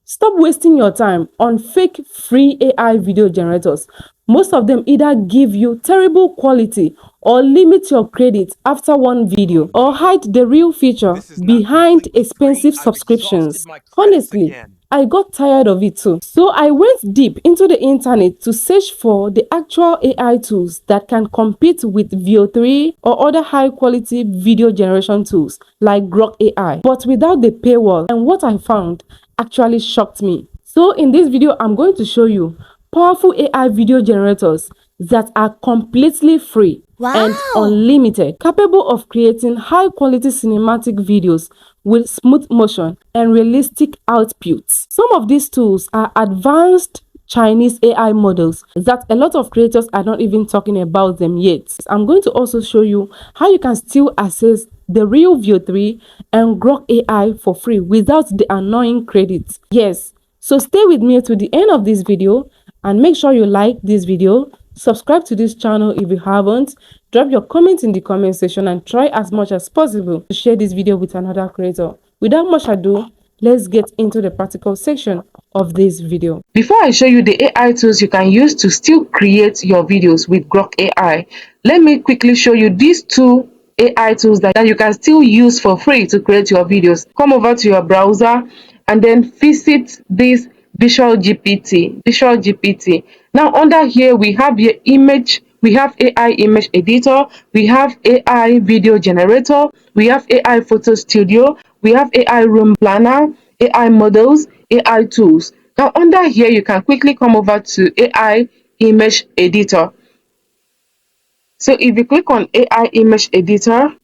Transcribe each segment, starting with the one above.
Stop wasting your time on fake free AI video generators. Most of them either give you terrible quality or limit your credit after one video or hide the real feature behind expensive subscriptions. Honestly, I got tired of it too. So I went deep into the internet to search for the actual AI tools that can compete with Veo3 or other high quality video generation tools like Grok AI, but without the paywall. And what I found actually shocked me. So in this video, I'm going to show you powerful AI video generators that are completely free and unlimited, capable of creating high quality cinematic videos with smooth motion and realistic outputs. Some of these tools are advanced Chinese AI models that a lot of creators are not even talking about them yet. I'm going to also show you how you can still access the real Veo3 and Grok AI for free without the annoying credits. Yes, so stay with me to the end of this video and make sure you like this video, subscribe to this channel if you haven't, drop your comments in the comment section and try as much as possible to share this video with another creator. Without much ado, let's get into the practical section of this video. Before I show you the AI tools you can use to still create your videos with Grok AI, let me quickly show you these two AI tools that you can still use for free to create your videos. Come over to your browser and then visit this VisualGPT. Now under here we have your image, we have AI image editor, we have AI video generator, we have AI photo studio, we have AI room planner, AI models, AI tools. Now under here you can quickly come over to AI image editor. So if you click on AI image editor,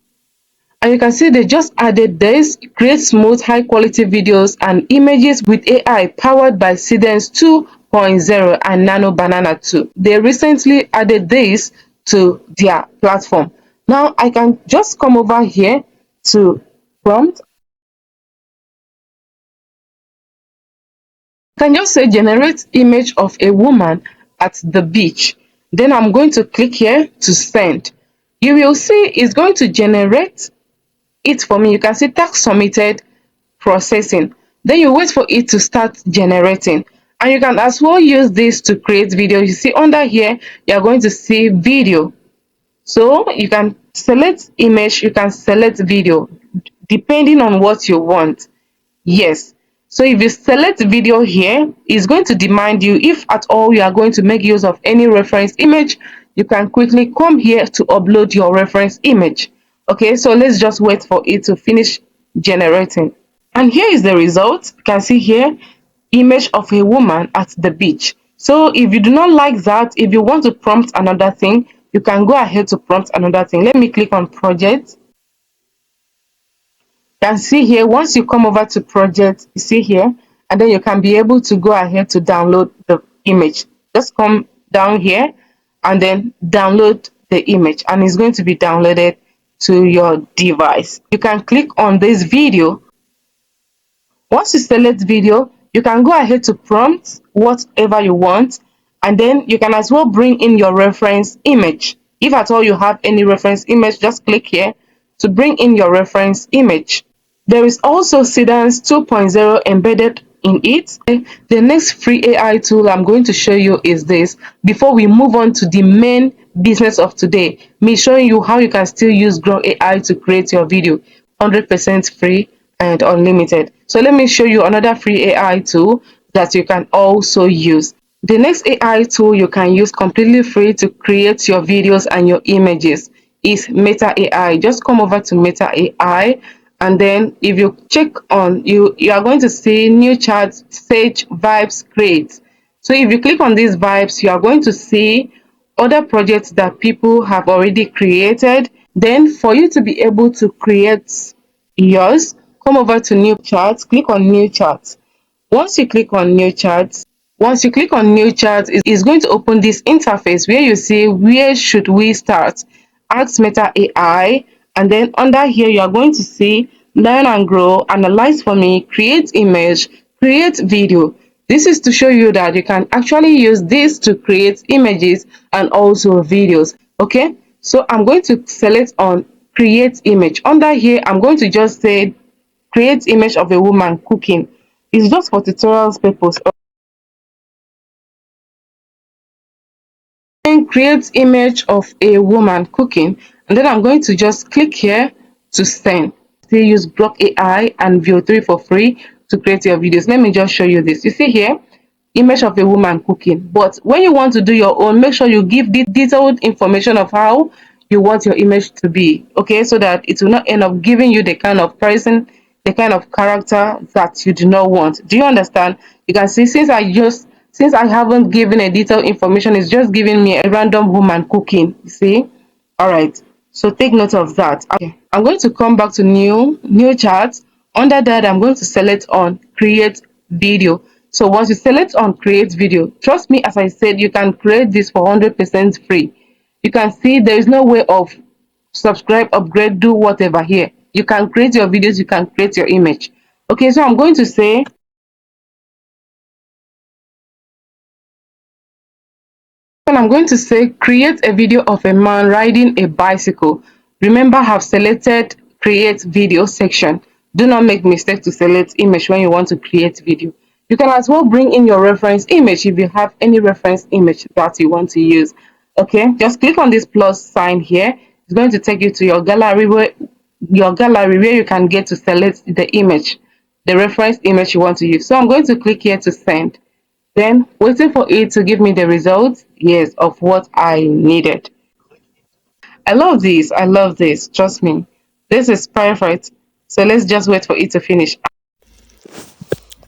and you can see they just added this: create smooth high quality videos and images with AI powered by Cadence 2.0 and Nano Banana 2. They recently added this to their platform. Now I can just come over here to prompt. I can just say generate image of a woman at the beach. Then I'm going to click here to send. You will see it's going to generate it for me. You can see task submitted, processing. Then you wait for it to start generating, and you can as well use this to create video. You see under here you are going to see video, so you can select image, you can select video depending on what you want. Yes, so if you select video here, it's going to demand you, if at all you are going to make use of any reference image, you can quickly come here to upload your reference image. Okay, so let's just wait for it to finish generating. And here is the result. You can see here image of a woman at the beach. So if you do not like that, if you want to prompt another thing, you can go ahead to prompt another thing. Let me click on project. You can see here, once you come over to project, you see here, and then you can be able to go ahead to download the image. Just come down here and then download the image, and it's going to be downloaded to your device. You can click on this video. Once you select video, you can go ahead to prompt whatever you want, and then you can as well bring in your reference image. If at all you have any reference image, just click here to bring in your reference image. There is also Cadence 2.0 embedded in it. The next free AI tool I'm going to show you is this, before we move on to the main business of today, me showing you how you can still use Grok AI to create your video 100% free and unlimited. So let me show you another free AI tool that you can also use. The next AI tool you can use completely free to create your videos and your images is Meta AI. Just come over to Meta AI, and then if you check on, you are going to see new chat, Sage, Vibes, Create. So if you click on these vibes, you are going to see other projects that people have already created. Then for you to be able to create yours, come over to new charts, click on new charts. Once you click on new charts, it's going to open this interface where you see where should we start. Ask Meta AI, and then under here you are going to see learn and grow, analyze for me, create image, create video. This is to show you that you can actually use this to create images and also videos. Okay, so I'm going to select on create image. Under here I'm going to just say create image of a woman cooking. It's just for tutorials purpose. Then create image of a woman cooking, and then I'm going to just click here to send. Still use Grok AI and Veo3 for free to create your videos. Let me just show you this. You see here, image of a woman cooking. But when you want to do your own, make sure you give the detailed information of how you want your image to be, okay, so that it will not end up giving you the kind of person, the kind of character that you do not want. Do you understand? You can see, since I haven't given a detailed information, it's just giving me a random woman cooking. You see? All right, so take note of that. Okay, I'm going to come back to new chat. Under that, I'm going to select on create video. So once you select on create video, trust me, as I said, you can create this for 100% free. You can see there is no way of subscribe, upgrade, do whatever here. You can create your videos, you can create your image. Okay, so I'm going to say, and I'm going to say create a video of a man riding a bicycle. Remember, I have selected create video section. Do not make mistake to select image when you want to create video. You can as well bring in your reference image if you have any reference image that you want to use. Okay, just click on this plus sign here. It's going to take you to your gallery where you can get to select the image, the reference image you want to use. So I'm going to click here to send, then waiting for it to give me the results, yes, of what I needed. I love this, trust me, this is perfect. So let's just wait for it to finish.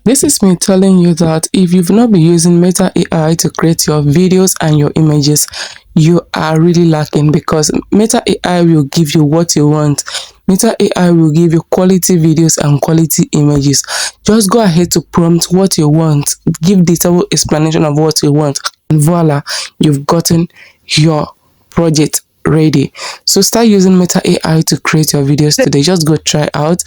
This is me telling you that if you've not been using Meta AI to create your videos and your images, you are really lacking, because Meta AI will give you what you want. Meta AI will give you quality videos and quality images. Just go ahead to prompt what you want, give detailed explanation of what you want, and voila, you've gotten your project ready. So start using Meta AI to create your videos today. Just go try out.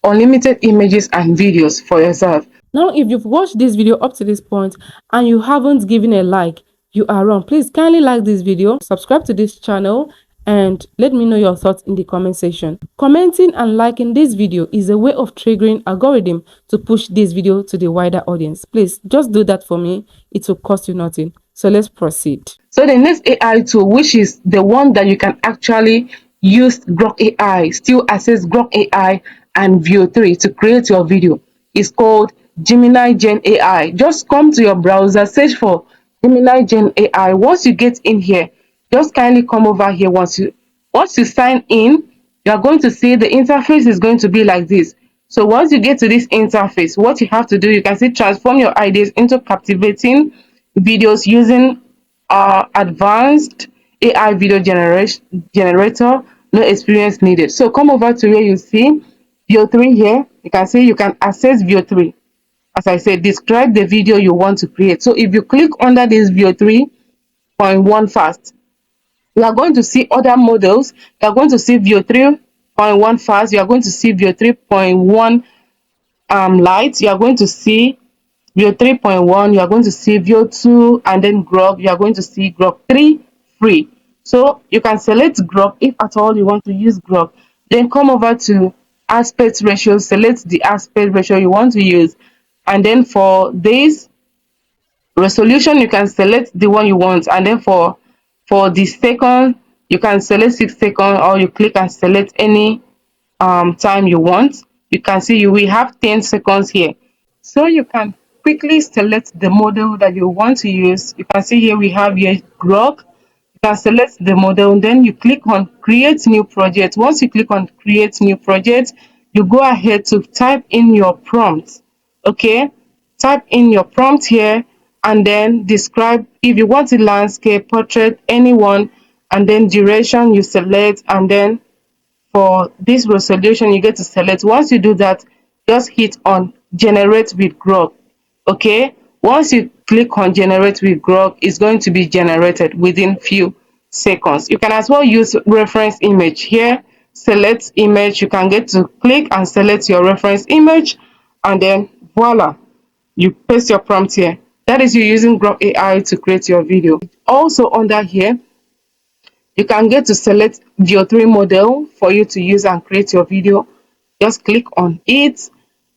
Unlimited images and videos for yourself. Now, if you've watched this video up to this point and you haven't given a like, you are wrong. Please kindly like this video, subscribe to this channel, and let me know your thoughts in the comment section. Commenting and liking this video is a way of triggering algorithm to push this video to the wider audience. Please just do that for me. It will cost you nothing. So let's proceed. So the next AI tool, which is the one that you can actually use Grok AI, still access Grok AI and Veo3 to create your video, is called GeminiGen AI. Just come to your browser, search for GeminiGen AI. Once you get in here, just kindly come over here. Once you sign in, you are going to see the interface is going to be like this. So once you get to this interface, what you have to do, you can see transform your ideas into captivating videos using advanced AI video generator, no experience needed. So come over to where you see Veo3 here. You can see you can access Veo3. As I said, describe the video you want to create. So if you click under this Veo3.1 fast, you are going to see other models. You are going to see Veo3.1 fast. You are going to see Veo3.1 light. You are going to see Veo 3.1, you are going to see Veo 2, and then Grok, you are going to see Grok 3 free. So you can select Grok if at all you want to use Grok. Then come over to aspect ratio, select the aspect ratio you want to use. And then for this resolution, you can select the one you want. And then for the second, you can select 6 seconds, or you click and select any time you want. You can see you will have 10 seconds here. So you can quickly select the model that you want to use. You can see here we have here Grok. You can select the model, then you click on create new project. Once you click on create new project, you go ahead to type in your prompt. Okay, type in your prompt here, and then describe if you want a landscape, portrait, anyone, and then duration you select, and then for this resolution you get to select. Once you do that, just hit on generate with Grok. Okay, once you click on generate with Grok, it's going to be generated within few seconds. You can as well use reference image here. Select image, you can get to click and select your reference image, and then voila, you paste your prompt here. That is you using Grok AI to create your video. Also under here, you can get to select Veo 3 model for you to use and create your video. Just click on it,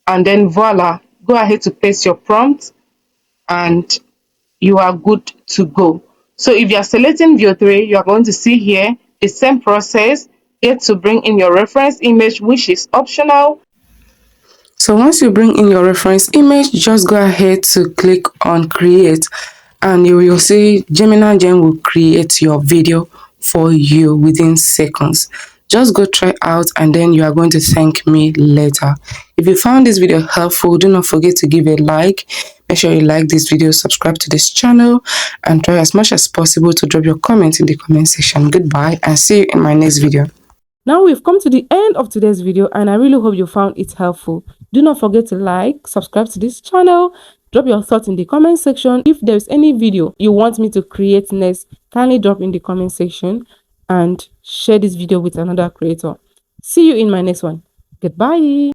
and then voila, go ahead to paste your prompt, and you are good to go. So if you are selecting VO3, you are going to see here the same process. Get to bring in your reference image, which is optional. So once you bring in your reference image, just go ahead to click on create, and you will see GeminiGen will create your video for you within seconds. Just go try out, and then you are going to thank me later. If you found this video helpful, do not forget to give a like. Make sure you like this video, subscribe to this channel, and try as much as possible to drop your comments in the comment section. Goodbye, and see you in my next video. Now we've come to the end of today's video, and I really hope you found it helpful. Do not forget to like, subscribe to this channel, drop your thoughts in the comment section. If there's any video you want me to create next, kindly drop in the comment section and share this video with another creator. See you in my next one. Goodbye.